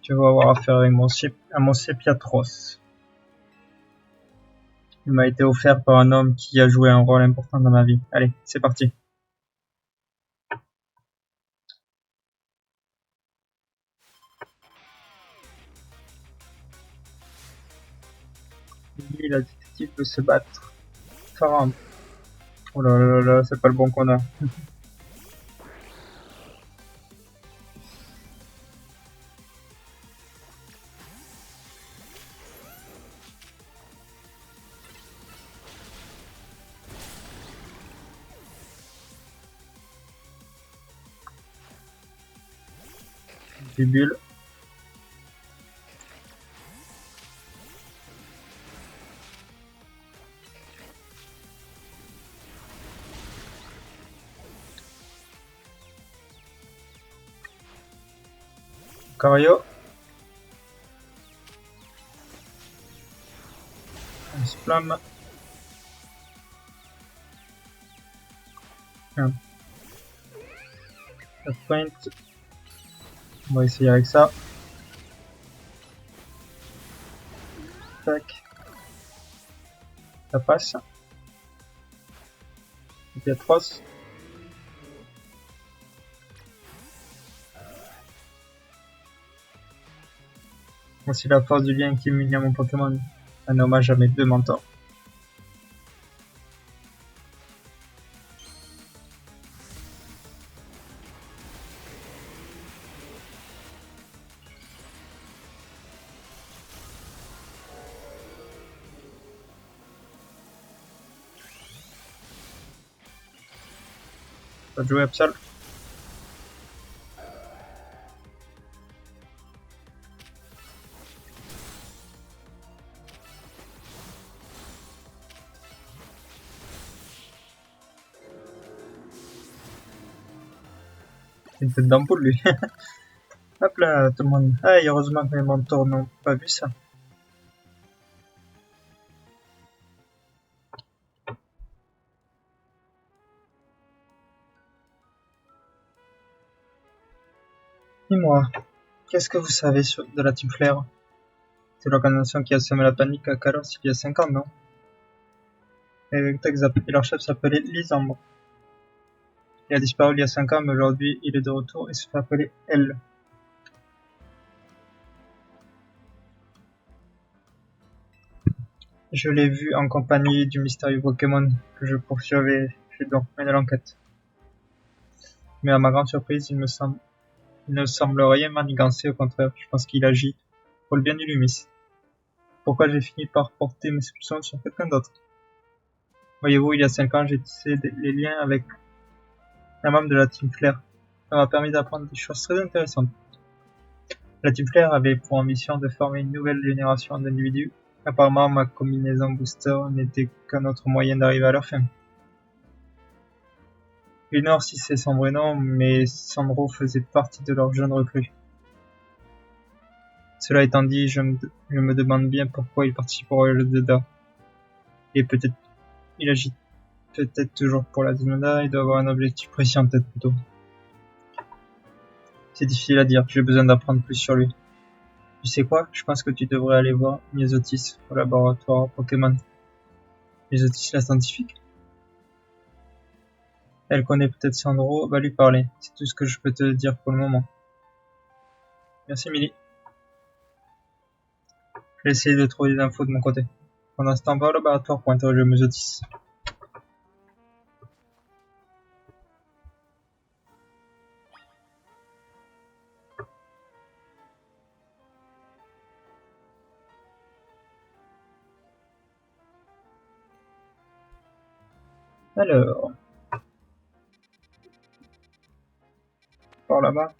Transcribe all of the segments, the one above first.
Tu vas avoir affaire avec mon Sepiatros. Il m'a été offert par un homme qui a joué un rôle important dans ma vie. Allez, c'est parti. Lui, la détective veut se battre. Farah. Oh là là là, c'est pas le bon qu'on a. Bibule. Cario. Splam. La pointe. On va essayer avec ça. Tac. Ça passe. Piatros. Voici la force du lien qui m'unit à mon Pokémon. Un hommage à mes deux mentors. Pas de jouer Absol. Une tête d'ampoule lui. Hop là, tout le monde. Ah, heureusement que mes mentors n'ont pas vu ça. Dis-moi, qu'est-ce que vous savez de la Team Flare? C'est l'organisation qui a semé la panique à Kalos il y a 5 ans, non? Exact, et leur chef s'appelait Lysandre. Il a disparu il y a 5 ans, mais aujourd'hui il est de retour et se fait appeler L. Je l'ai vu en compagnie du mystérieux Pokémon que je poursuivais. J'ai donc mené l'enquête. Mais à ma grande surprise, il ne semble rien manigancer, au contraire, je pense qu'il agit pour le bien du Lumis. Pourquoi j'ai fini par porter mes soupçons sur quelqu'un d'autre? Voyez-vous, il y a 5 ans, j'ai tissé les liens avec un membre de la Team Flare. Ça m'a permis d'apprendre des choses très intéressantes. La Team Flare avait pour ambition de former une nouvelle génération d'individus. Apparemment, ma combinaison booster n'était qu'un autre moyen d'arriver à leur fin. J'ignore si c'est son vrai nom, mais Sandro faisait partie de leur jeune recrue. Cela étant dit, je me demande bien pourquoi il participe au Royal Zelda. Et peut-être, il agit peut-être toujours pour la Zelda, il doit avoir un objectif précis en tête plutôt. C'est difficile à dire, j'ai besoin d'apprendre plus sur lui. Tu sais quoi? Je pense que tu devrais aller voir Myosotis au laboratoire Pokémon. Myosotis la scientifique? Elle connaît peut-être Sandro, va lui parler. C'est tout ce que je peux te dire pour le moment. Merci Millie. Je vais essayer de trouver des infos de mon côté. Pendant ce temps, va au laboratoire pour interroger Myosotis. Alors, par là-bas.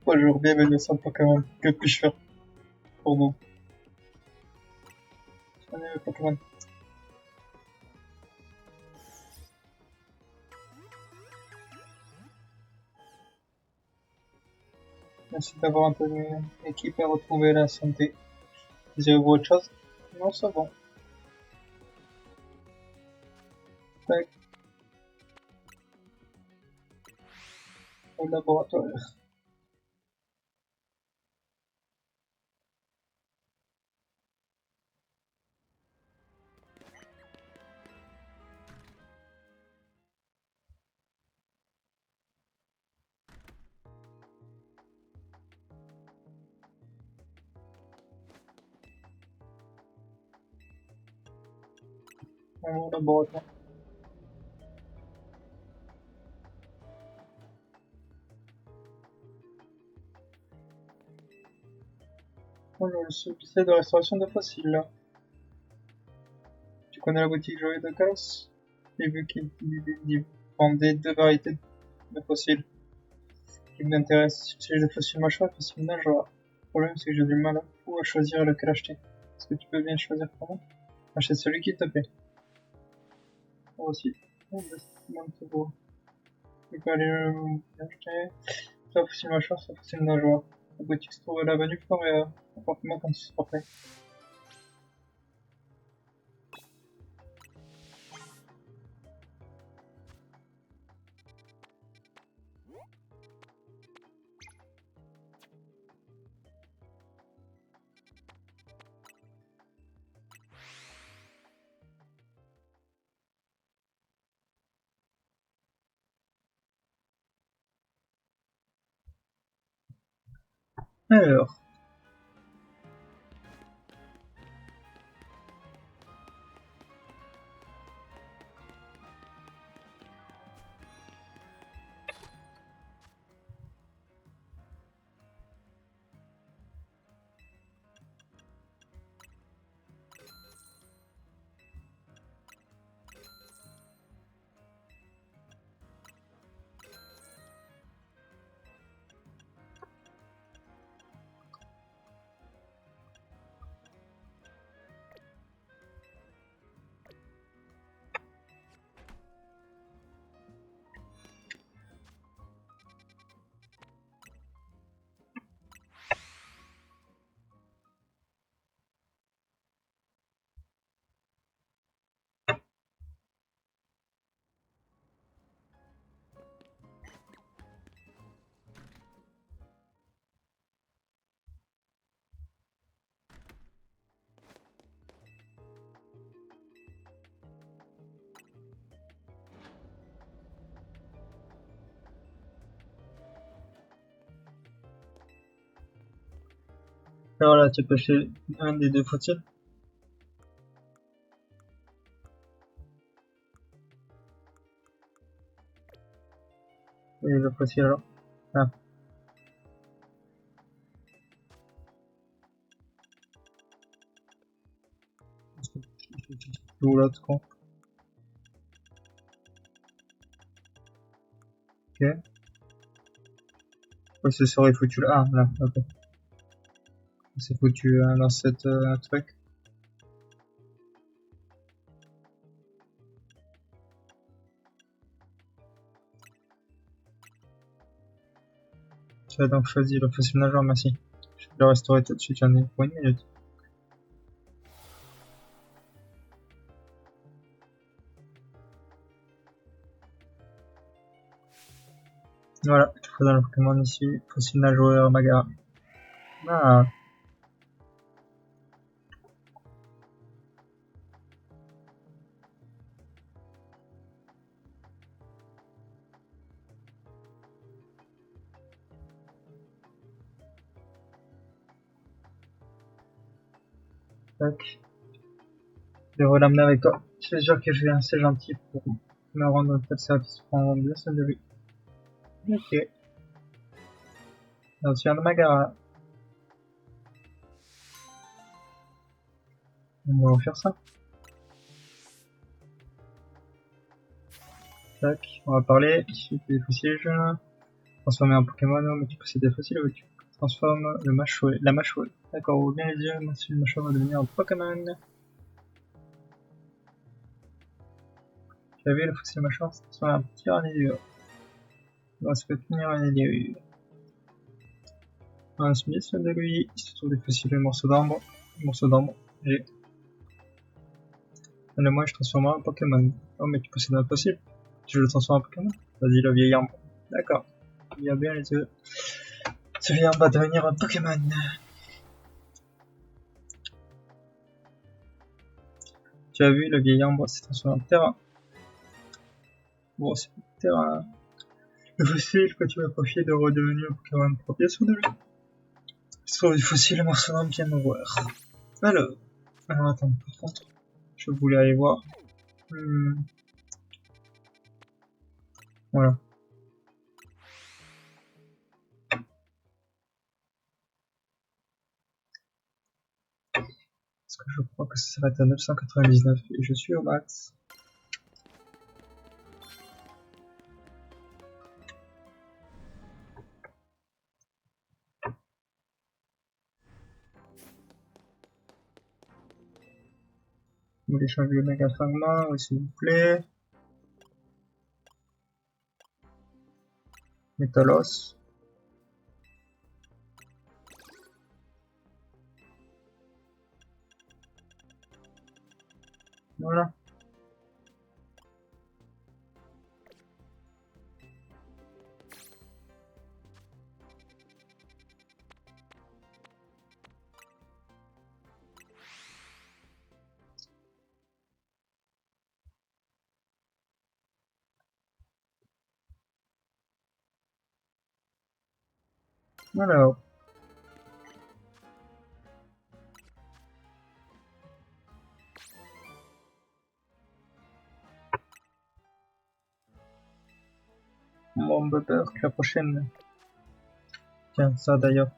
Bonjour, bienvenue au centre Pokémon. Que puis-je faire pour vous? Prenez le Pokémon. Merci d'avoir un peu équipe à retrouver la santé. Désirez-vous autre chose? Non, c'est bon. Tac. Au laboratoire. Au laboratoire. Oh, le service de restauration de fossiles. Là. Tu connais la boutique Joyeux de Chaos? J'ai vu qu'il vendait deux variétés de fossiles qui m'intéressent. Si le fossile machin, le fossile nageoire. Le problème, c'est que j'ai du mal à choisir lequel acheter. Est-ce que tu peux bien choisir pour moi? Achète celui qui te plaît. Moi aussi. Oh, c'est beau. Tu peux aller acheter. Soit fossile machin, soit fossile nageoire. La boutique se trouve à l'avenue Floréa. Apporte-moi quand ce sera prêt. Alors. Alors là, tu peux acheter un des deux fossiles. Et le fossile alors. Ah. Où l'autre con. Ok. Ouais, ce serait foutu là. Ah, là, ok. C'est foutu dans cette truc. Tu as donc choisi le fossile nageur, merci. Je vais le restaurer tout de suite, j'en ai pour une minute. Voilà, je faut dans le Pokémon ici, fossile nageur Magara. Ah, tac. Je vais l'amener avec toi. Je suis sûr que je suis assez gentil pour me rendre un tel service pour en vendre ça de lui. Ok. Ancien de Magara. On va faire ça. Tac, on va parler ici des fossiles. Transformer un Pokémon, mais tu possèdes des fossiles ou tu transformes la Machoué. D'accord, ouvre bien les yeux, le Machoué va devenir un Pokémon. Tu as vu le fossile machin, c'est sur un tyrannidure. On va se faire finir un tyrannidure. Un Smith de lui, il se trouve des fossiles et morceaux d'ambre. J'ai. Et moi, je transforme en Pokémon. Oh, mais tu possèdes un fossile. Tu le transformes en Pokémon? Vas-y, le vieil arbre. D'accord. Il y a bien les deux. Ce vieil arbre va devenir un Pokémon. Tu as vu, le vieil arbre s'est transformé en terrain. Bon, c'est terrain. Le fossile que tu vas profiter de redevenir un Pokémon propre, bien sûr de lui. Sur du fossile, morceau d'arbre bien voir. Alors, attends, par contre, je voulais aller voir. Voilà. Parce que je crois que ça s'arrête à 999 et je suis au max. Vous voulez changer le méga fragment, oui, s'il vous plaît. Métalos. Voilà. Alors. Bon, Bubber, la prochaine. Tiens, ça d'ailleurs.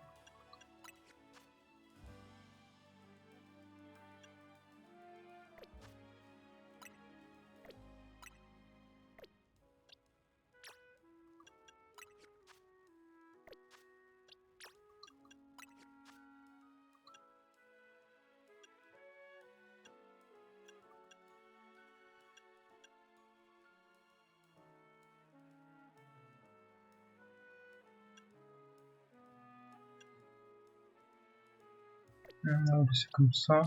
C'est comme ça.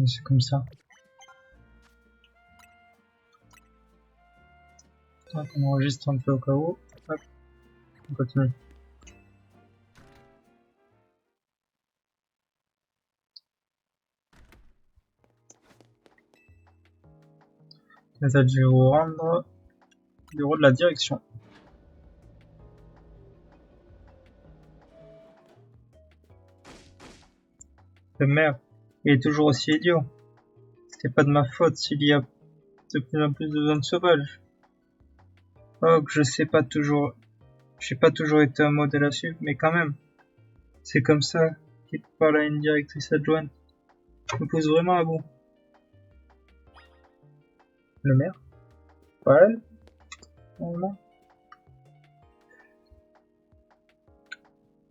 C'est comme ça. Hop, on enregistre un peu au cas où. Hop, on continue. Les adjets au rendre. Bureau de la direction. Le maire, il est toujours aussi idiot. C'est pas de ma faute s'il y a de plus en plus de zones sauvages. Oh, que je sais pas toujours. J'ai pas toujours été un modèle à suivre, mais quand même. C'est comme ça qu'il parle à une directrice adjointe. Je me pousse vraiment à bout. Le maire? Pas elle? Normalement.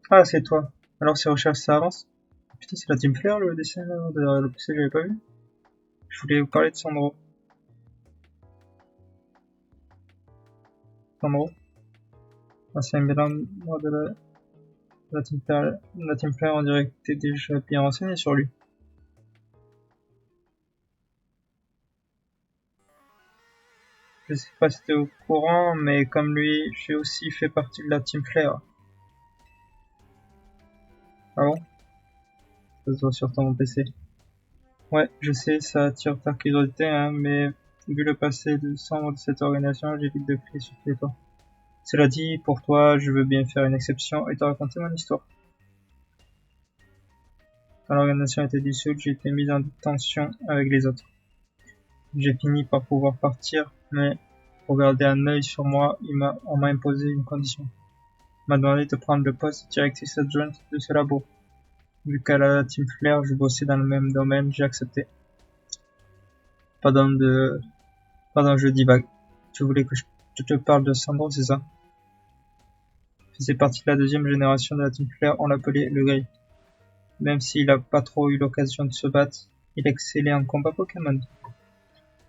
Ah, c'est toi. Alors ces recherches, ça avance? Putain, c'est la Team Flare, le dessin de le PC, j'avais pas vu. Je voulais vous parler de Sandro. Sandro? Ah, c'est un mélange de la Team Flare. La Team Flare, on dirait que t'es déjà bien renseigné sur lui. Je sais pas si t'es au courant, mais comme lui, j'ai aussi fait partie de la Team Flare. Ah bon? Ça se voit sur ton PC. Ouais, je sais, ça attire ta curiosité, hein, mais vu le passé de sang de cette organisation, j'évite de crier sur tous les toits. Cela dit, pour toi, je veux bien faire une exception et te raconter mon histoire. Quand l'organisation a été dissoute, j'ai été mise en tension avec les autres. J'ai fini par pouvoir partir, mais pour garder un œil sur moi, on m'a imposé une condition. On m'a demandé de prendre le poste de directrice adjointe de ce labo. Vu qu'à la Team Flair, je bossais dans le même domaine, j'ai accepté. Pardon, je divague. Tu voulais que je te parle de Sandro, c'est ça? Il faisait partie de la deuxième génération de la Team Flair, on l'appelait le Gris. Même s'il a pas trop eu l'occasion de se battre, il excellait en combat Pokémon.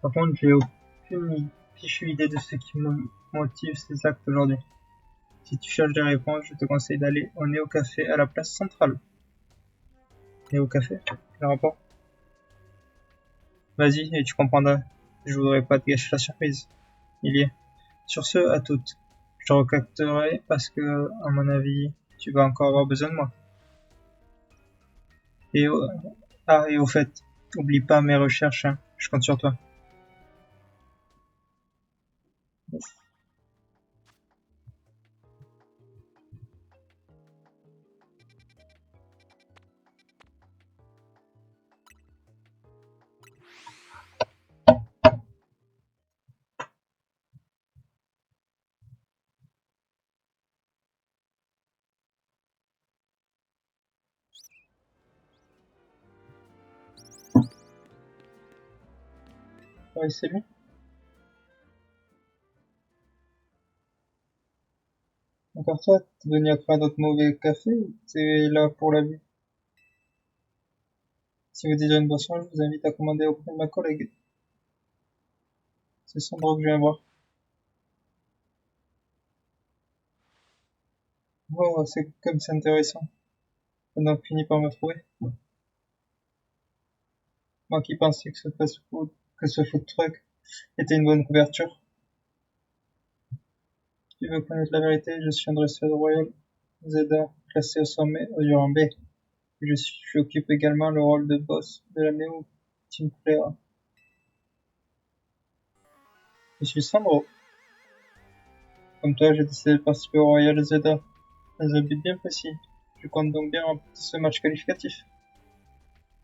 Par contre, j'ai aucune fichue idée de ce qui motive ses actes aujourd'hui. Si tu cherches des réponses, je te conseille d'aller au Néo Café à la place centrale. Néo Café? Quel rapport? Vas-y, et tu comprendras. Je voudrais pas te gâcher la surprise. Il y est. Sur ce, à toutes. Je te recontacterai parce que, à mon avis, tu vas encore avoir besoin de moi. Et au fait, oublie pas mes recherches, hein. Je compte sur toi. Ouais, c'est lui. Encore toi, t'es venu à faire d'autres mauvais cafés ou t'es là pour la vie? Si vous désirez une boisson, je vous invite à commander auprès de ma collègue. C'est Sandro que je viens voir. Oh, c'est comme c'est intéressant. On a fini par me trouver. Moi qui pensais que ce food truck était une bonne couverture. Tu veux connaître la vérité, je suis un dresseur royal Zeda, classé au sommet au Durand B. J'occupe également le rôle de boss de la Neo Team Player. Je suis Sandro. Comme toi, j'ai décidé de participer au Royal Zeda dans un but bien précis. Je compte donc bien remporter ce match qualificatif.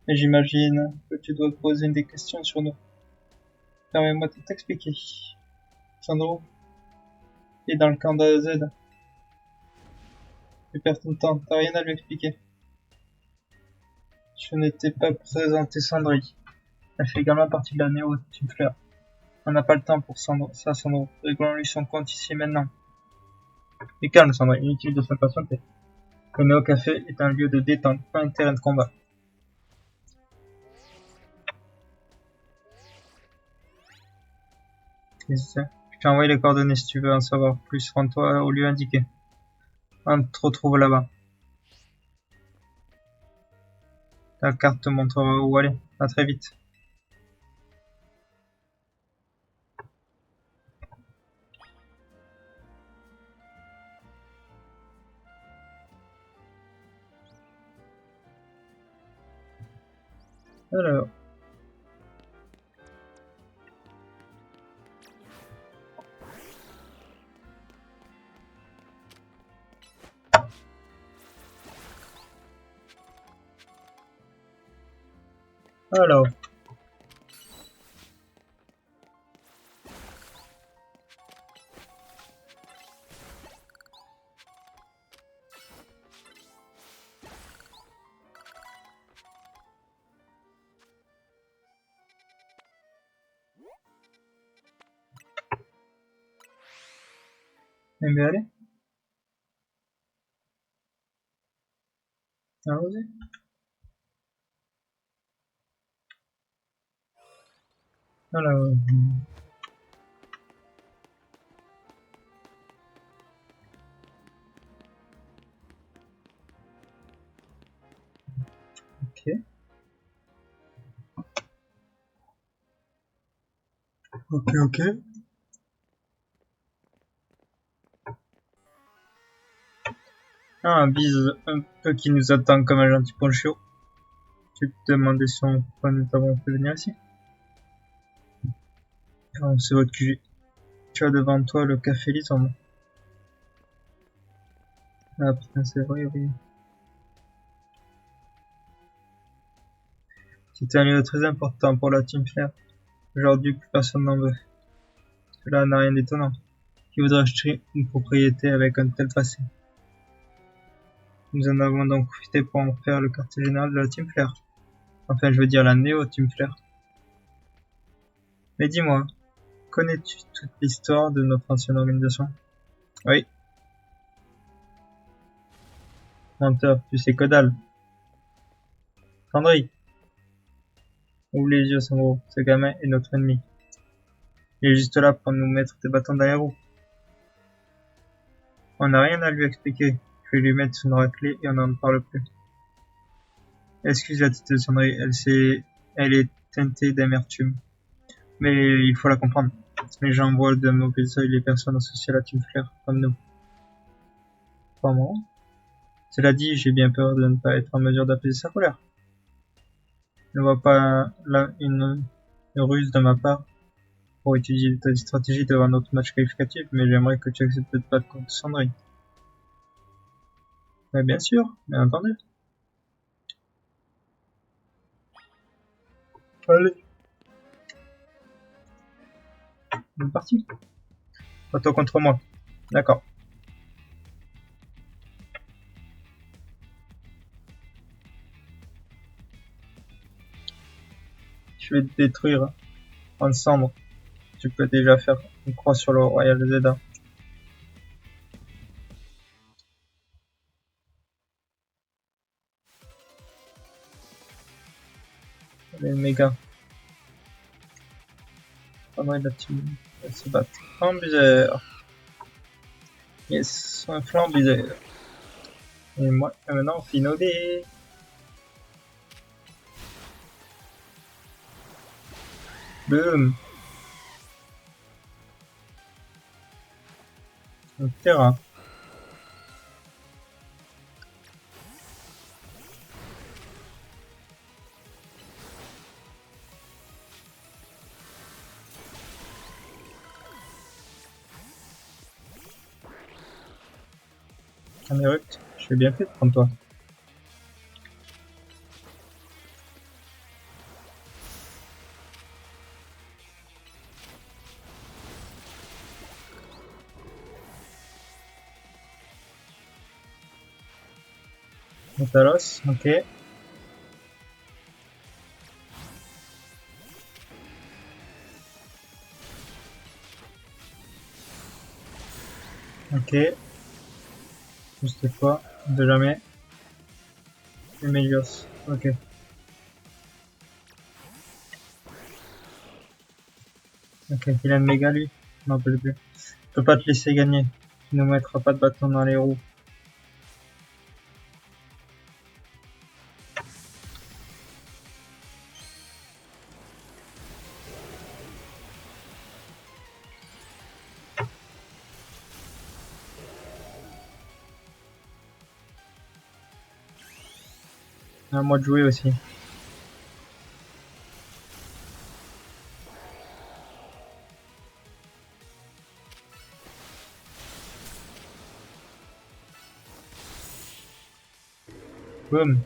Mais j'imagine que tu dois te poser des questions sur nous. Permets-moi de t'expliquer. Sandro est dans le camp d'AZ. Tu perds ton temps, t'as rien à lui expliquer. Je n'étais pas présenté Sandri. Elle fait également partie de la Néo Team Flair. On n'a pas le temps pour Sandro. Réglons-lui son compte ici et maintenant. Mais calme, Sandro, inutile de s'impatienter. Le Néo Café est un lieu de détente, pas un terrain de combat. Je t'ai envoyé les coordonnées si tu veux en savoir plus. Rends-toi au lieu indiqué. On te retrouve là-bas. Ta carte te montrera où aller. À très vite. Alors. Alors. Mais allez. Allons-y. Alors. Ok. Ok. Ah, un bise un peu qui nous attend comme un gentil poncho. Tu te demandais si pourquoi nous t'avons fait venir ici. Ah, c'est votre QG. Tu as devant toi le café Lisande. Ah putain, c'est vrai, oui. C'était un lieu très important pour la Team Flair. Aujourd'hui, plus personne n'en veut. Cela n'a rien d'étonnant. Qui voudrait acheter une propriété avec un tel passé? Nous en avons donc profité pour en faire le quartier général de la Team Flare. Enfin, je veux dire la Néo Team Flare. Mais dis-moi, connais-tu toute l'histoire de notre ancienne organisation? Oui. Menteur, tu sais que dalle. Sandry, ouvre les yeux, Sandro. Ce gamin est notre ennemi. Il est juste là pour nous mettre des bâtons dans les roues. On n'a rien à lui expliquer. Je vais lui mettre une raclée et on n'en parle plus. Excuse l'attitude de Sandry, elle est teintée d'amertume. Mais il faut la comprendre. Les gens voient de mauvais œil les personnes associées à la Team Flare, comme nous. Comment? Cela dit, j'ai bien peur de ne pas être en mesure d'apaiser sa colère. Je ne vois pas là une ruse de ma part pour étudier ta stratégie devant notre match qualificatif, mais j'aimerais que tu acceptes de te battre contre Sandrine. Mais bien sûr, bien entendu. Allez. On est parti. Pas toi contre moi. D'accord. Je vais te détruire en cendres. Tu peux déjà faire une croix sur le Royal Zeda. Les méga. Pendant la team, elle se bat. Flambizer. Yes, un Flambizer. Et moi, maintenant, Finodé. Boom. Le terrain. Un éruct. Je suis bien fait de prendre toi. Metalos, ok. Ok. Juste fois, de jamais. Emelios, ok. Ok, il a une méga lui. Non, peut plus. Je peux pas te laisser gagner. Tu ne mettras pas de bâton dans les roues. À moi de jouer aussi. Boum.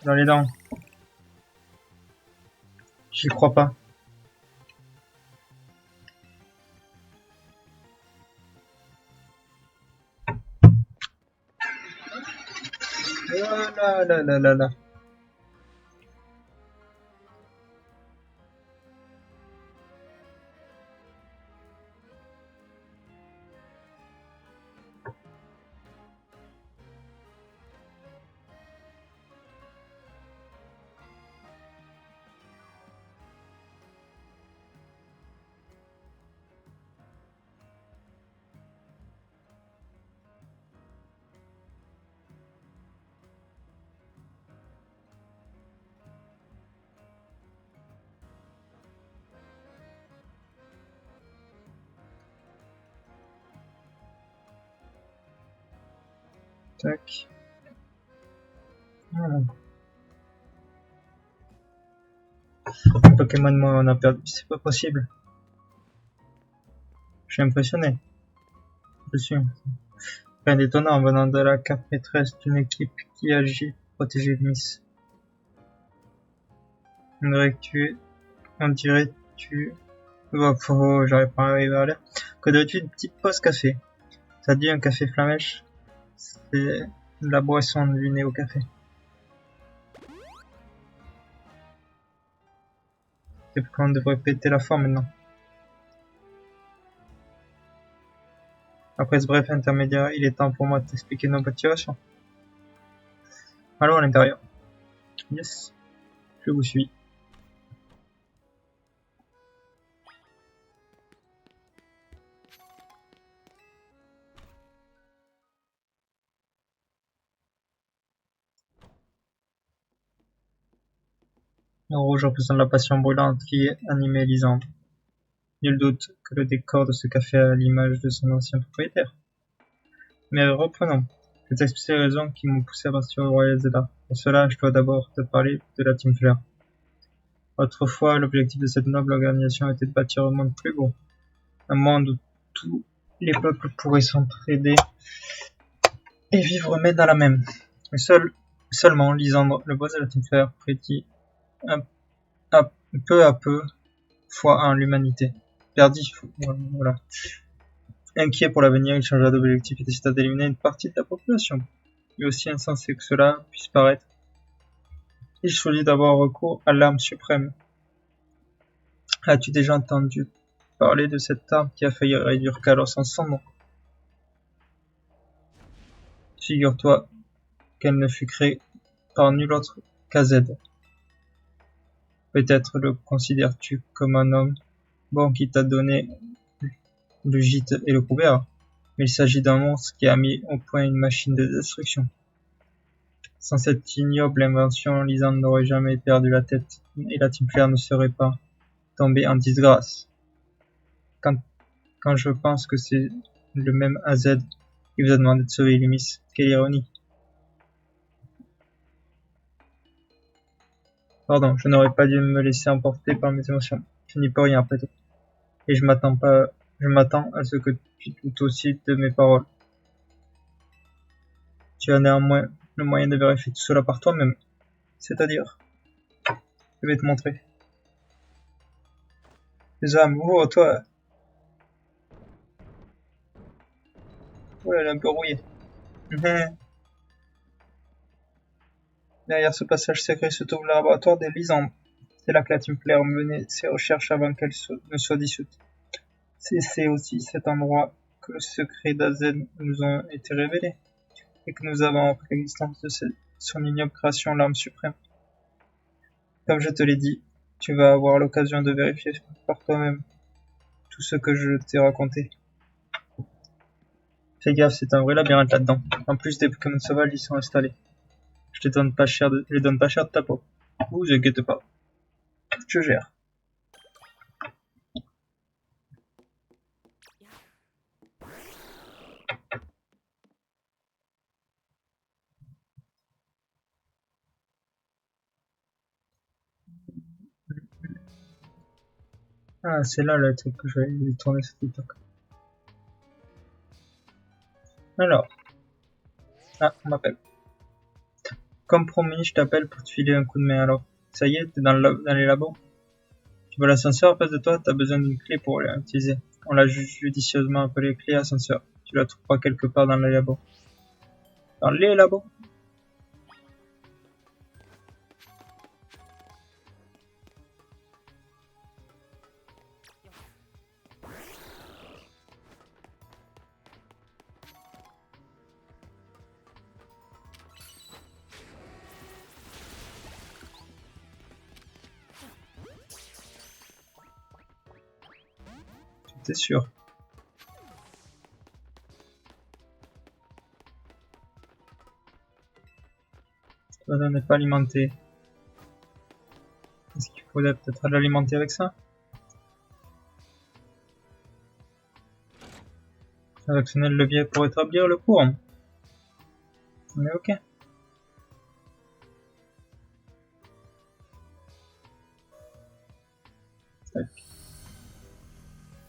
Dans les dents. J'y crois pas. Oh là là là là là. Tac. Voilà. Pokémon, moi, on a perdu. C'est pas possible. Je suis impressionné. Je suis. Rien d'étonnant en venant de la carte maîtresse d'une équipe qui agit pour protéger Miss. On dirait que tu... Oh, j'arrive pas à arriver à l'air. Que devais-tu une petite pause café? Ça te dit un café flamèche? C'est la boisson du nez au café. C'est quand on devrait péter la forme maintenant. Après ce bref intermédiaire, il est temps pour moi de t'expliquer nos motivations. Allons à l'intérieur. Yes, je vous suis. Le rouge représente la passion brûlante qui animait Lisandre. Nul doute que le décor de ce café a l'image de son ancien propriétaire. Mais reprenons. Je t'explique les raisons qui m'ont poussé à partir au Royal Zelda. Pour cela, je dois d'abord te parler de la Team Flare. Autrefois, l'objectif de cette noble organisation était de bâtir un monde plus beau. Un monde où tous les peuples pourraient s'entraider et vivre main dans la même. Mais seulement, Lisandre, le boss de la Team Flare, prédit peu à peu foi en l'humanité. Perdit, voilà. Inquiet pour l'avenir, il changea d'objectif et décida d'éliminer une partie de la population. Et aussi insensé que cela puisse paraître, il choisit d'avoir recours à l'arme suprême. As-tu déjà entendu parler de cette arme qui a failli réduire Kalos en cendres? Figure-toi qu'elle ne fut créée par nul autre qu'Azed. Peut-être le considères-tu comme un homme bon qui t'a donné le gîte et le couvert, mais il s'agit d'un monstre qui a mis au point une machine de destruction. Sans cette ignoble invention, Lisandre n'aurait jamais perdu la tête, et la Team Flare ne serait pas tombée en disgrâce. Quand je pense que c'est le même AZ qui vous a demandé de sauver Illumis, quelle ironie. Pardon, je n'aurais pas dû me laisser emporter par mes émotions. Je n'y peux rien après tout. Et je m'attends à ce que tu doutes aussi de mes paroles. Tu as néanmoins le moyen de vérifier tout cela par toi-même. C'est-à-dire, je vais te montrer. Les âmes, ouvre-toi. Ouais, elle est un peu rouillée. Derrière ce passage secret se trouve le laboratoire des Lisandres. C'est là que la Team Flare menait ses recherches avant qu'elle ne soit dissoute. C'est aussi cet endroit que le secret d'Azen nous a été révélé, et que nous avons appris l'existence de son ignoble création, l'arme suprême. Comme je te l'ai dit, tu vas avoir l'occasion de vérifier par toi-même tout ce que je t'ai raconté. Fais gaffe, c'est un vrai labyrinthe là-dedans. En plus, des Pokémon sauvages y sont installés. Je donne pas cher de ta peau. Vous inquiétez pas. Je gère. Ah, c'est là le truc que je vais tourner sur TikTok. Alors. Ah, on m'appelle. Comme promis, je t'appelle pour te filer un coup de main alors. Ça y est, t'es dans les labos? Tu vois l'ascenseur en face de toi, t'as besoin d'une clé pour l'utiliser. On l'a judicieusement appelée clé ascenseur. Tu la trouveras quelque part dans les labos. Dans les labos? T'es sûr? Toi, n'est pas alimenté. Est-ce qu'il faudrait peut-être l'alimenter avec ça? Sélectionner le levier pour établir le courant. On est ok. Tac.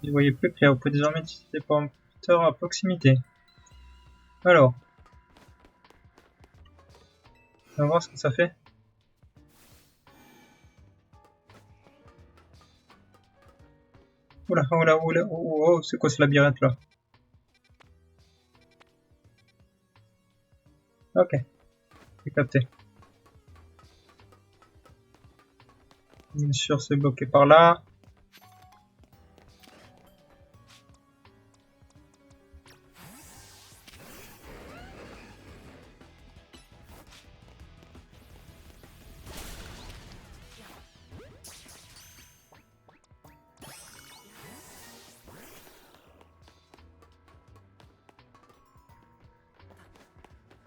Vous voyez plus clair, vous pouvez désormais utiliser des pointeurs à proximité. Alors. On va voir ce que ça fait. Oula, oula, oula, oh, oh, c'est quoi ce labyrinthe là? Ok, j'ai capté. Bien sûr, c'est bloqué par là.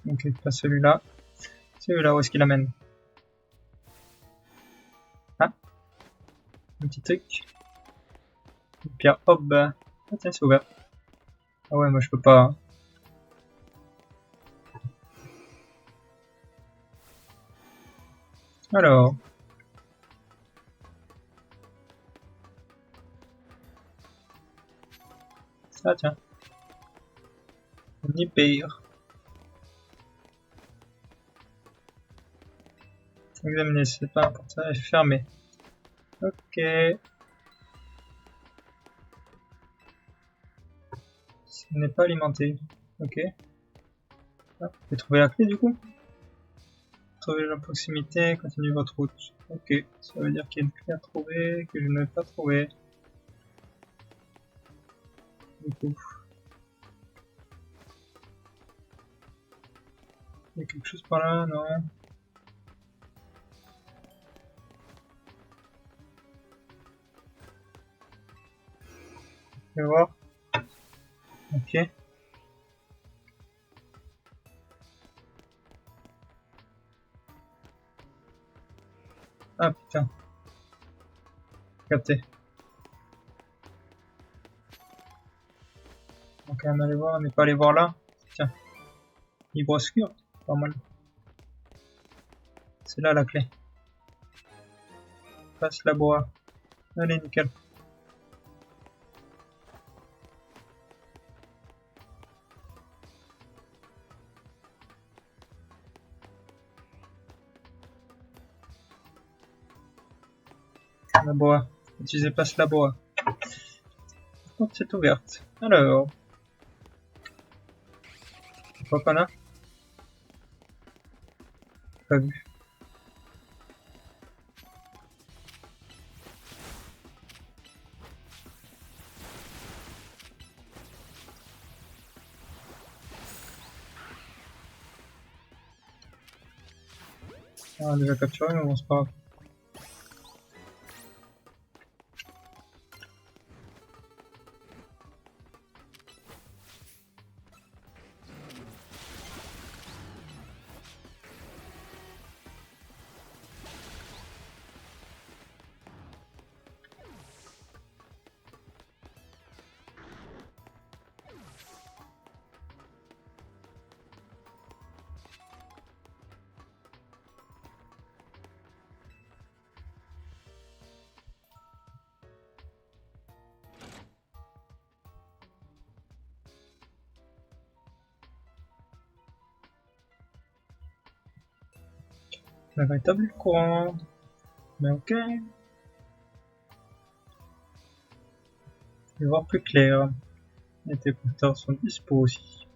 Ok, pas celui-là. Celui-là, où est-ce qu'il amène? Ah, un petit truc. Une pierre, hop, bah. Ah tiens, c'est ouvert. Ah ouais, moi je peux pas. Hein. Alors. Ah tiens. On y pire. Examiner, c'est pas important, elle est fermée. Ok. Ce n'est pas alimenté. Ok. Ah, j'ai trouvé la clé du coup. Trouvez la proximité, continuez votre route. Ok. Ça veut dire qu'il y a une clé à trouver que je ne vais pas trouver. Du coup. Il y a quelque chose par là, non? Je vais voir. Ok. Ah putain. Capté. Donc on allait voir, on n'est pas allé voir là. Tiens. Libre obscur. Pas mal. C'est là la clé. Passe la bois. Allez, nickel. La bois. Utilisez passe la bois. La porte est ouverte. Alors. Quoi qu'on a? Pas vu. On a déjà capturé, mais bon, c'est pas grave. On va établir le courant. Mais ok. Je vais voir plus clair. Les téléporteurs sont dispo aussi.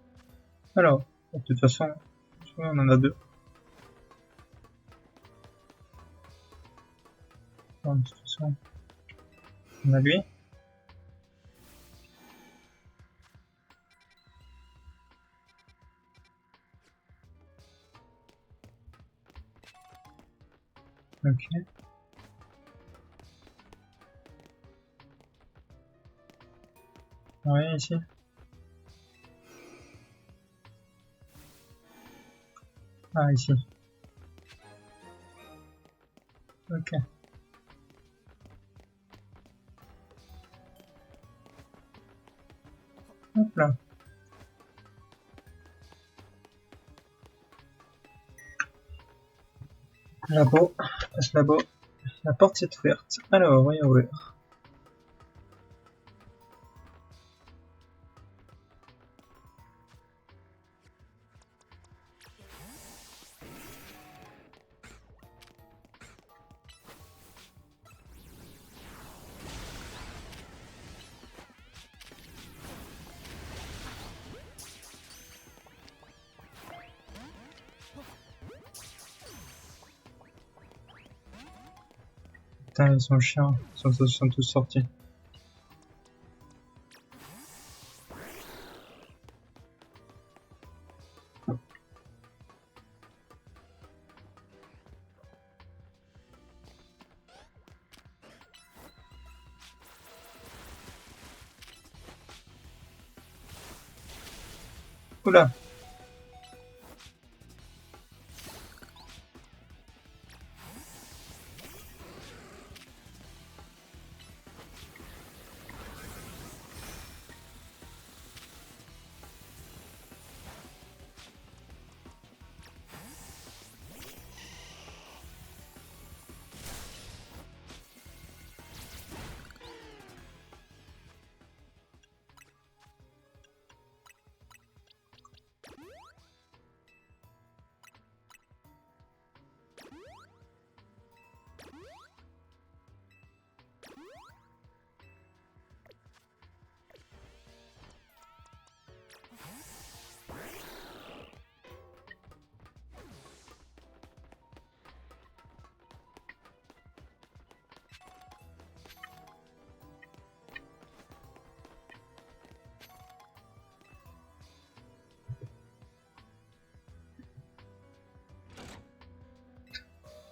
Alors, de toute façon, on en a deux. Bon, de toute façon, on a lui. Ok. Rien ici. Ah, ici. Ok. Hop là. Labo. Passe labo. La porte est ouverte. Alors, voyons ouvrir. putain, ils sont chiants. Ils sont tous sortis. Oula.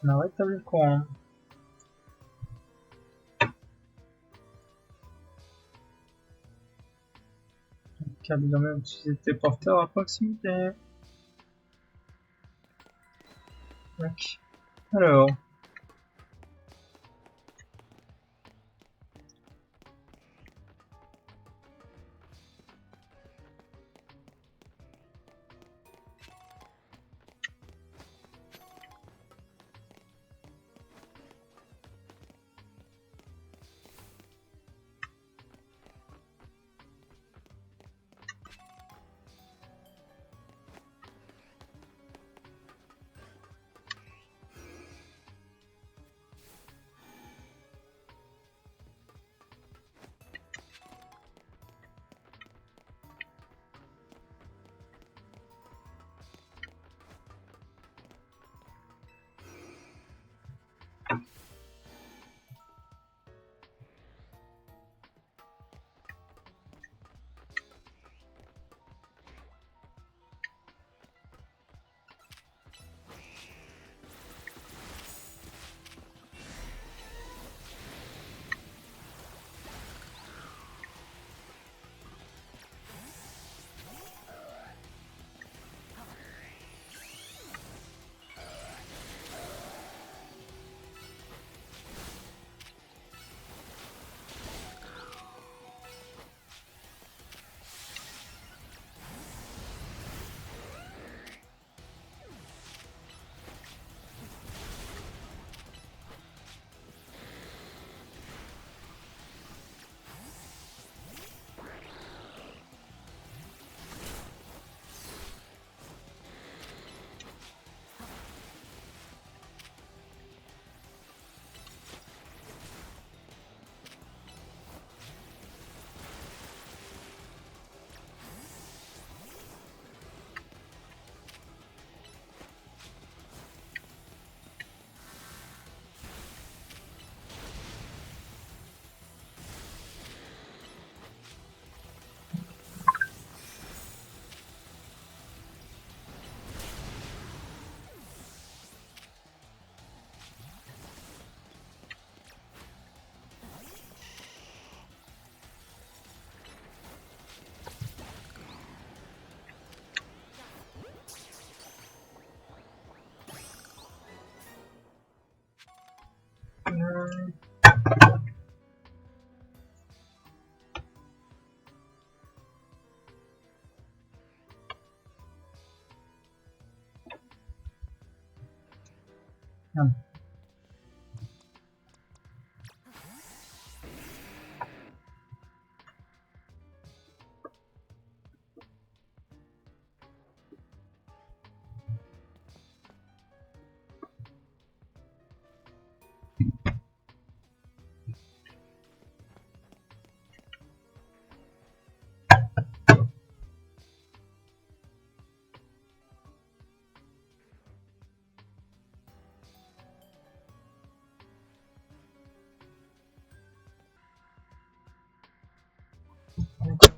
On a rétabli le courant. Car ils ont même utilisé des porteurs à proximité. Ok. Alors.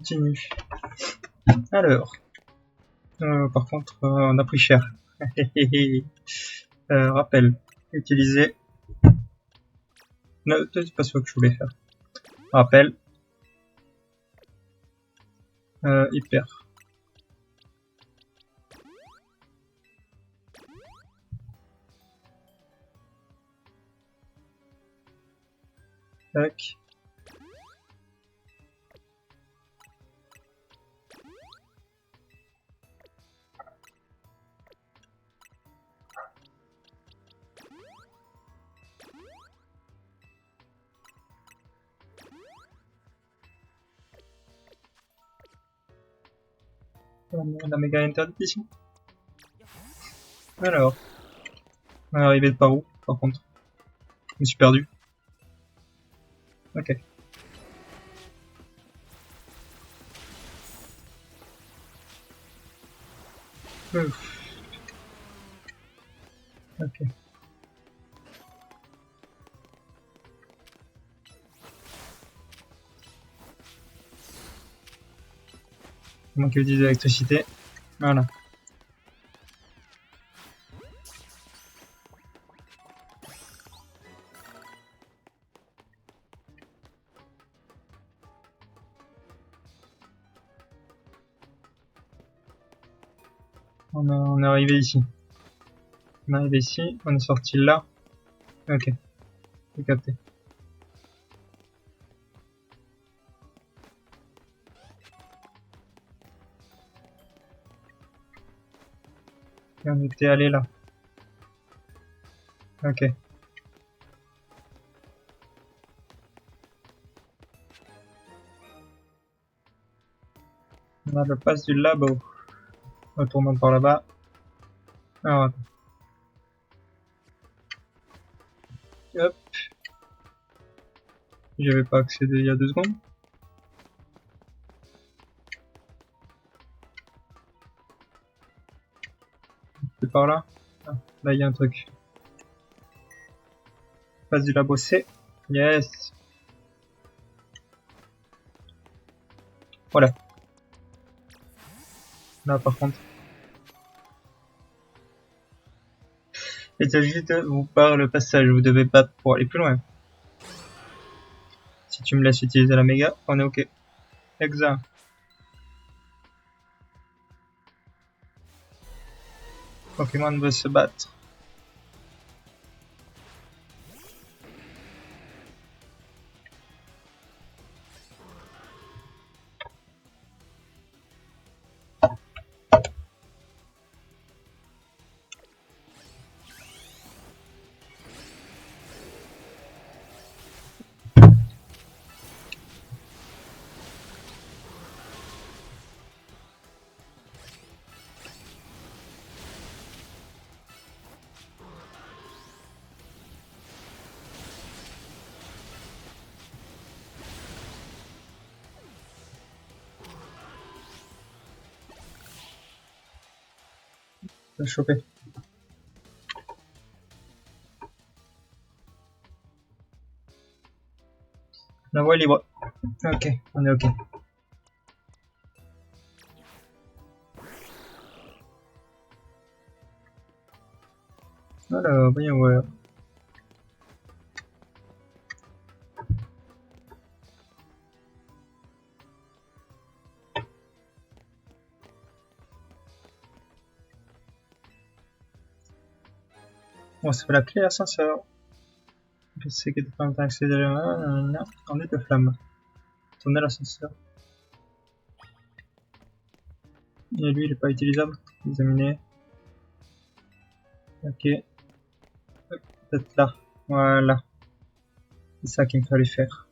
continue. Alors, par contre, on a pris cher. Rappel, utiliser. Non, c'est pas ce que je voulais faire. Rappel. Hyper. Tac. La méga interdiction. Alors, on est arrivé de par où, par contre? Je me suis perdu. Ok. Ouf. Ok. Il manque de l'électricité. Voilà. On est arrivé ici. On est arrivé ici, on est sorti là. Ok, j'ai capté. Et on était allé là. Ok. On a le pass du labo. Retournons par là-bas. Alors, attends. Hop. J'y avais pas accédé il y a 2 secondes. C'est par là. Ah, là, il y a un truc. Passe du labo C. Yes. Voilà. Là, par contre. Et ça juste vous barre le passage. Vous devez battre pour aller plus loin. Si tu me laisses utiliser la méga, on est ok. Exact. Pokémon veut se battre. Je vais choper. La voie est libre. Ok, on est ok. Alors, voyons voir. Bon, c'est pas la clé ascenseur. Je sais que tu peux accéder là. On est de flamme. Tourner l'ascenseur. Et lui, il est pas utilisable. Examiner. Ok. Peut-être là. Voilà. C'est ça qu'il me fallait faire.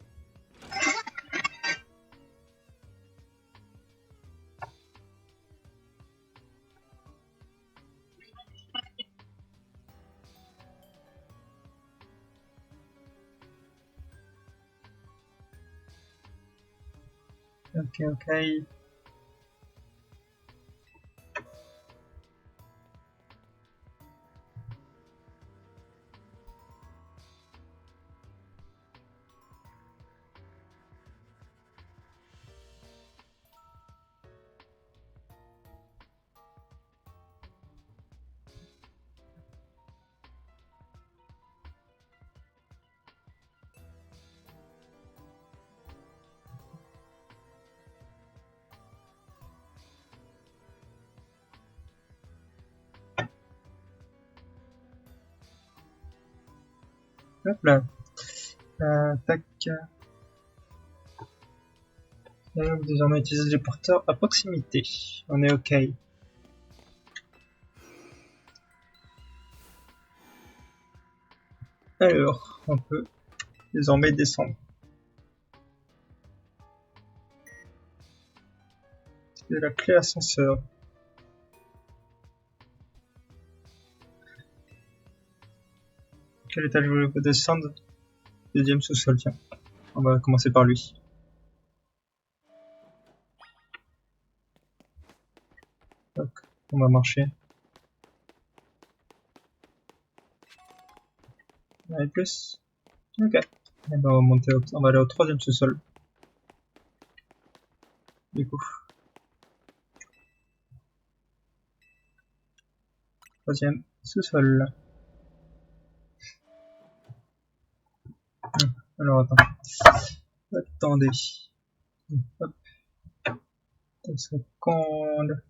Ok, ok. Hop là. Tac. Donc, désormais, utiliser des porteurs à proximité. On est OK. Alors, on peut désormais descendre. C'est la clé ascenseur. Quel étage voulez-vous descendre? Deuxième sous-sol, tiens. On va commencer par lui. Donc, on va marcher. Et plus. Ok. Et ben, on va monter, on va aller au troisième sous-sol. Du coup. Troisième sous-sol. Alors, attendez. Hop. 2 secondes.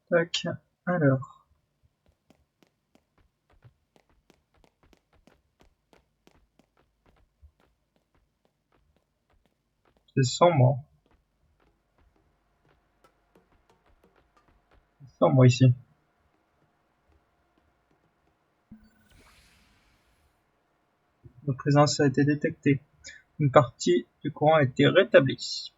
Tac. Alors. C'est sombre. C'est sombre ici. Votre présence a été détectée. Une partie du courant a été rétablie.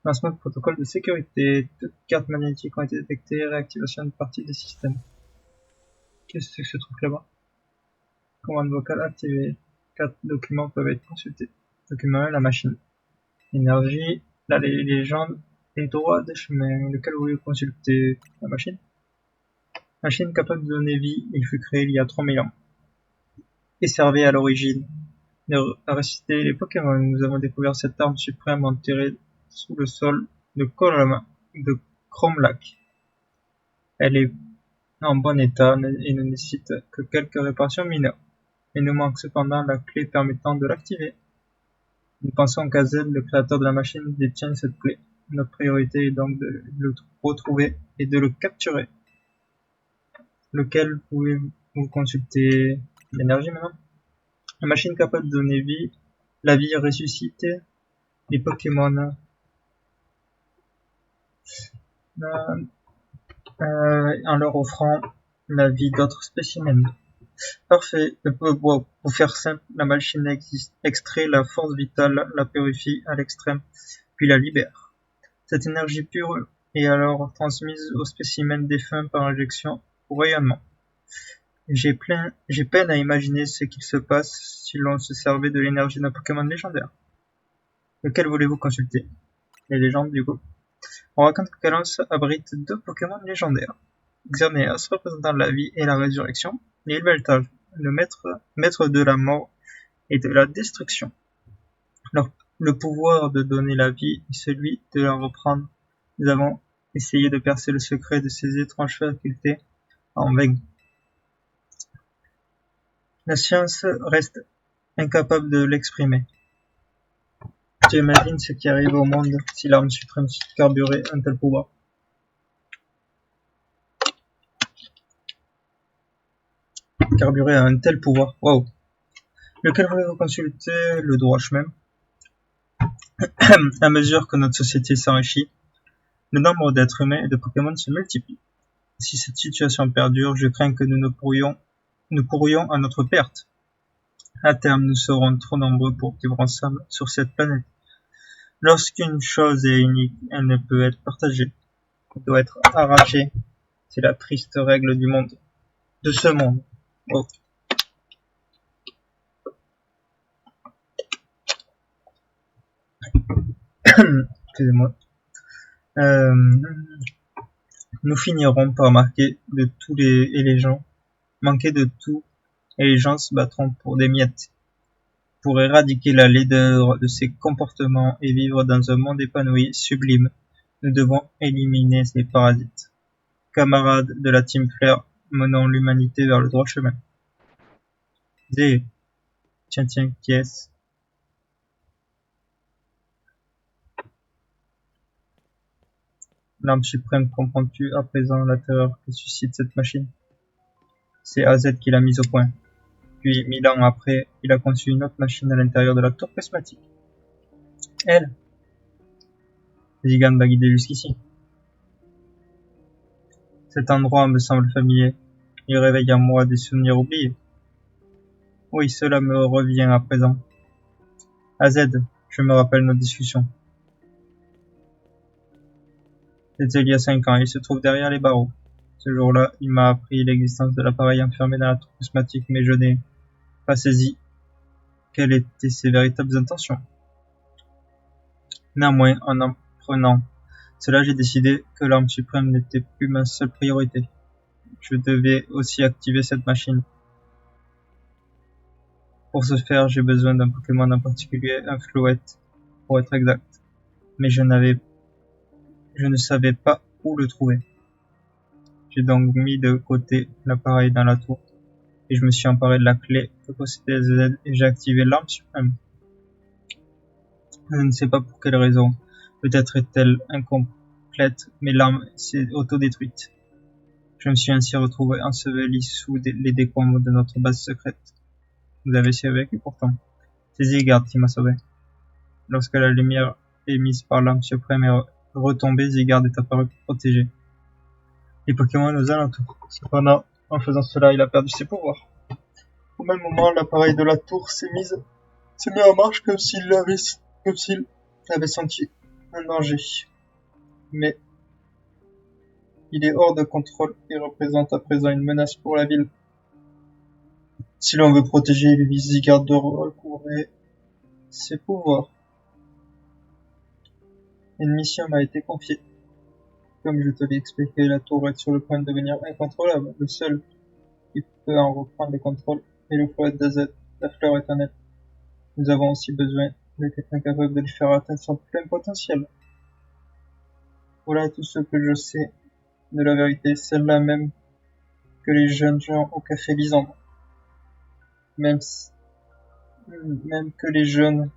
Lancement de protocole de sécurité. Toutes cartes magnétiques ont été détectées. Réactivation d'une partie des systèmes. Qu'est-ce que c'est que ce truc là-bas? Commande vocale activée. 4 documents peuvent être consultés. Document 1, la machine. Énergie. Là, les légendes. Les droits des chemins. Lequel voulez-vous consulter? La machine. Machine capable de donner vie. Il fut créé il y a 3000 ans. Et servait à l'origine de ressusciter les Pokémon. Nous avons découvert cette arme suprême enterrée sous le sol de Cromlac. Elle est en bon état et ne nécessite que quelques réparations mineures. Il nous manque cependant la clé permettant de l'activer. Nous pensons qu'Azel, le créateur de la machine, détient cette clé. Notre priorité est donc de le retrouver et de le capturer. Lequel pouvez-vous consulter? L'énergie maintenant? La machine capable de donner vie, la vie ressuscitée, les Pokémon. En leur offrant la vie d'autres spécimens. Parfait. Pour faire simple, la machine extrait la force vitale, la purifie à l'extrême, puis la libère. Cette énergie pure est alors transmise aux spécimens défunts par injection ou rayonnement. J'ai peine à imaginer ce qu'il se passe si l'on se servait de l'énergie d'un Pokémon légendaire. Lequel voulez-vous consulter? Les légendes, du coup. On raconte que Kalos abrite 2 Pokémon légendaires. Xerneas, représentant la vie et la résurrection, et Yveltal, le maître de la mort et de la destruction. Le pouvoir de donner la vie est celui de la reprendre. Nous avons essayé de percer le secret de ces étranges facultés en vain. La science reste incapable de l'exprimer. Tu imagines ce qui arrive au monde si l'arme suprême carburait un tel pouvoir? Carburer à un tel pouvoir, waouh! Lequel voulez-vous consulter? Le droit chemin. À mesure que notre société s'enrichit, le nombre d'êtres humains et de Pokémon se multiplie. Si cette situation perdure, je crains que nous courions à notre perte. À terme, nous serons trop nombreux pour vivre ensemble sur cette planète. Lorsqu'une chose est unique, elle ne peut être partagée. Elle doit être arrachée. C'est la triste règle du monde. De ce monde. Oh. Excusez-moi. Nous finirons par manquer de tout et les gens se battront pour des miettes. Pour éradiquer la laideur de ces comportements et vivre dans un monde épanoui, sublime, nous devons éliminer ces parasites. Camarades de la Team Flare, menons l'humanité vers le droit chemin. Tiens, qui est-ce? L'arme suprême, comprends-tu à présent la terreur que suscite cette machine? C'est AZ qui l'a mise au point. Puis, 1000 ans après, il a conçu une autre machine à l'intérieur de la tour prismatique. Elle, Zigan m'a guidé jusqu'ici. Cet endroit me semble familier. Il réveille en moi des souvenirs oubliés. Oui, cela me revient à présent. AZ, je me rappelle nos discussions. C'était il y a 5 ans, il se trouve derrière les barreaux. Ce jour-là, il m'a appris l'existence de l'appareil enfermé dans la tour prismatique, mais je n'ai pas saisi quelles étaient ses véritables intentions. Néanmoins, en apprenant cela, j'ai décidé que l'arme suprême n'était plus ma seule priorité. Je devais aussi activer cette machine. Pour ce faire, j'ai besoin d'un Pokémon en particulier, un Floette, pour être exact. Mais je ne savais pas où le trouver. J'ai donc mis de côté l'appareil dans la tour, et je me suis emparé de la clé que possédait ZZ et j'ai activé l'arme suprême. Je ne sais pas pour quelle raison. Peut-être est-elle incomplète, mais l'arme s'est autodétruite. Je me suis ainsi retrouvé enseveli sous les décombres de notre base secrète. Vous avez survécu pourtant. C'est Zygarde qui m'a sauvé. Lorsque la lumière émise par l'arme suprême est retombée, Zygarde est apparu pour protéger les Pokémon aux alentours. Cependant, en faisant cela, il a perdu ses pouvoirs. Au même moment, l'appareil de la tour s'est mis en marche comme s'il avait senti un danger. Mais il est hors de contrôle et représente à présent une menace pour la ville. Si l'on veut protéger les Zygarde de recouvrer ses pouvoirs. Une mission m'a été confiée. Comme je te l'ai expliqué, la tour est sur le point de devenir incontrôlable. Le seul qui peut en reprendre le contrôle est le Floette d'AZ, la fleur éternelle. Nous avons aussi besoin de quelqu'un capable de lui faire atteindre son plein potentiel. Voilà tout ce que je sais de la vérité, celle-là même que les jeunes gens au café Lisandre. Même que les jeunes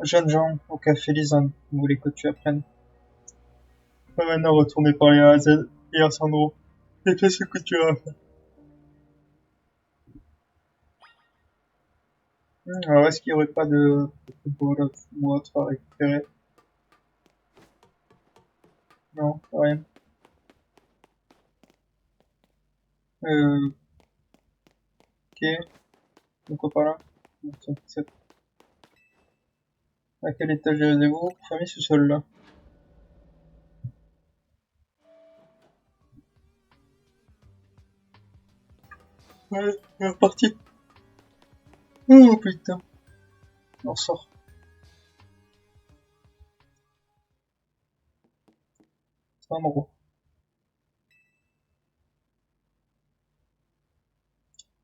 gens au café Lisandre voulaient que tu apprennes. Va maintenant retourner parler à AZ et à Sandro. Et fais ce que tu as à faire. Alors, est-ce qu'il n'y aurait pas de Bolov ou autre à récupérer? Non, rien. Ok. Pourquoi pas là? À quel étage avez-vous? Fermez ce sol là. Ouais, il est reparti. Oh putain. On sort. Sandro.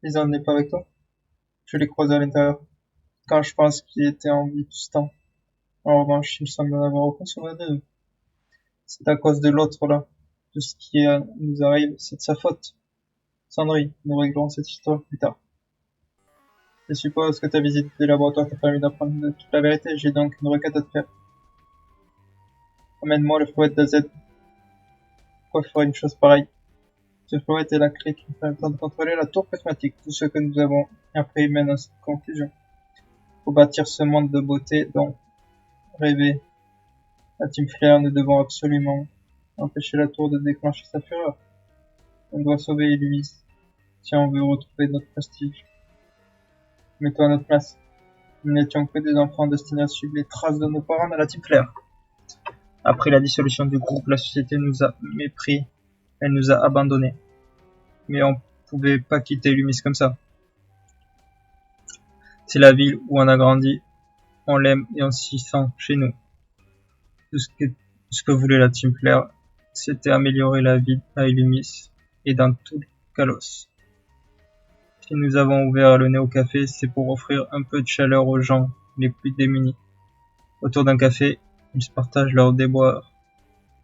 Ils en est pas avec toi? Je l'ai croisé à l'intérieur. Quand je pense qu'il était en vie tout ce temps. En revanche, il me semble n'avoir aucun souvenir d'eux. C'est à cause de l'autre là. Tout ce qui nous arrive, c'est de sa faute. Sandrine, nous réglerons cette histoire plus tard. Je suppose que ta visite des laboratoires t'a permis d'apprendre toute la vérité. J'ai donc une requête à te faire. Emmène-moi le flouet d'AZ. Pourquoi je ferais une chose pareille? Ce flouet est la clé qui nous permettra de contrôler la tour prismatique. Tout ce que nous avons appris mène à cette conclusion. Pour bâtir ce monde de beauté dont rêver la Team Flare, nous devons absolument empêcher la tour de déclencher sa fureur. On doit sauver Héloïse si on veut retrouver notre prestige. Mets-toi à notre place. Nous n'étions que des enfants destinés à suivre les traces de nos parents dans la Team Flare. Après la dissolution du groupe, la société nous a mépris. Elle nous a abandonnés. Mais on pouvait pas quitter Lumis comme ça. C'est la ville où on a grandi. On l'aime et on s'y sent chez nous. Tout ce que voulait la Team Flare, c'était améliorer la vie à Illumis et dans tout Kalos. Si nous avons ouvert le Néo Café, c'est pour offrir un peu de chaleur aux gens les plus démunis. Autour d'un café, ils se partagent leurs déboires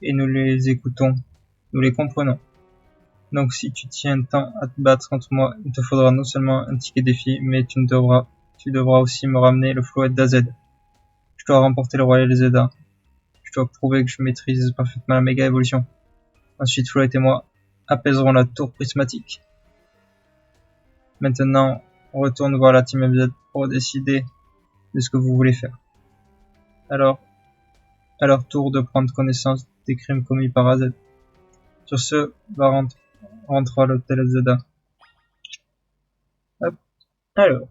et nous les écoutons, nous les comprenons. Donc si tu tiens tant à te battre contre moi, il te faudra non seulement un ticket défi, mais tu devras aussi me ramener le flouet d'AZ. Je dois remporter le Royal Zeda. Je dois prouver que je maîtrise parfaitement la méga évolution. Ensuite, Flouet et moi apaiserons la tour prismatique. Maintenant, on retourne voir la Team MZ pour décider de ce que vous voulez faire. Alors, à leur tour de prendre connaissance des crimes commis par AZ. Sur ce, rentre à l'hôtel Zeda. Hop. Alors.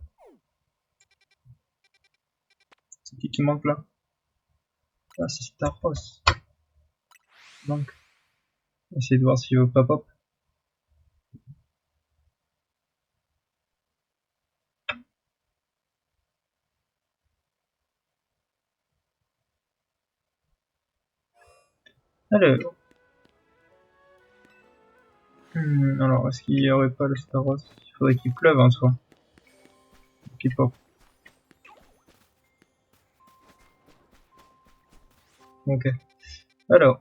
C'est qui manque là? Ah, c'est Staros. Donc, essayer de voir s'il veut pas pop. Alors. Alors, est-ce qu'il y aurait pas le Staros? Il faudrait qu'il pleuve en soi. Qu'il pop. Ok. Alors.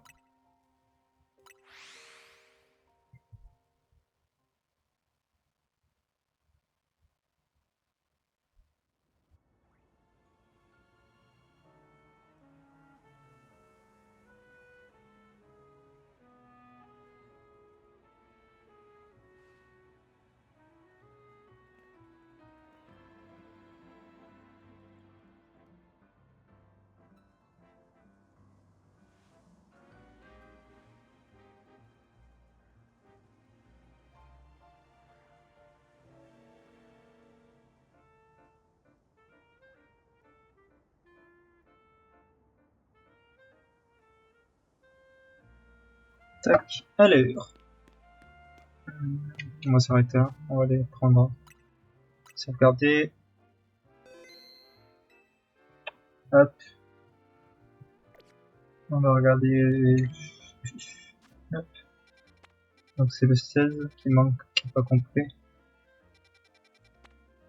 Tac. Alors. On va s'arrêter là. On va les prendre. Sauvegarder. Hop. On va regarder. Hop. Donc c'est le 16 qui manque, qui n'est pas complet.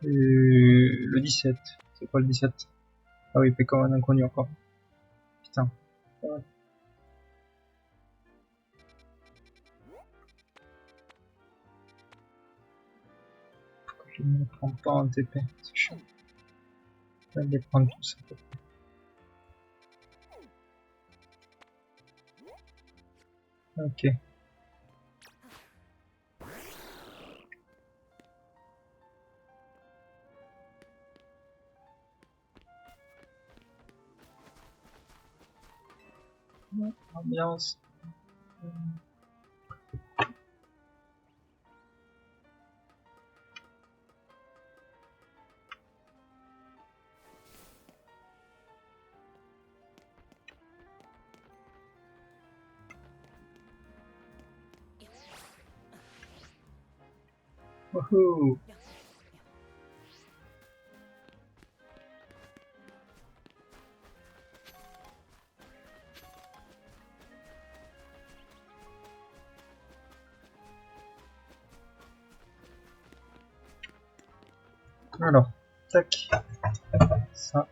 Et le 17. C'est quoi le 17? Ah oui, il fait comme un inconnu encore. Putain. Ouais. Pourquoi je ne prends pas en TP? C'est chiant. Je vais les prendre tous à peu près. Ok. Ambiance. Wouhou. Alors, tac. Ça.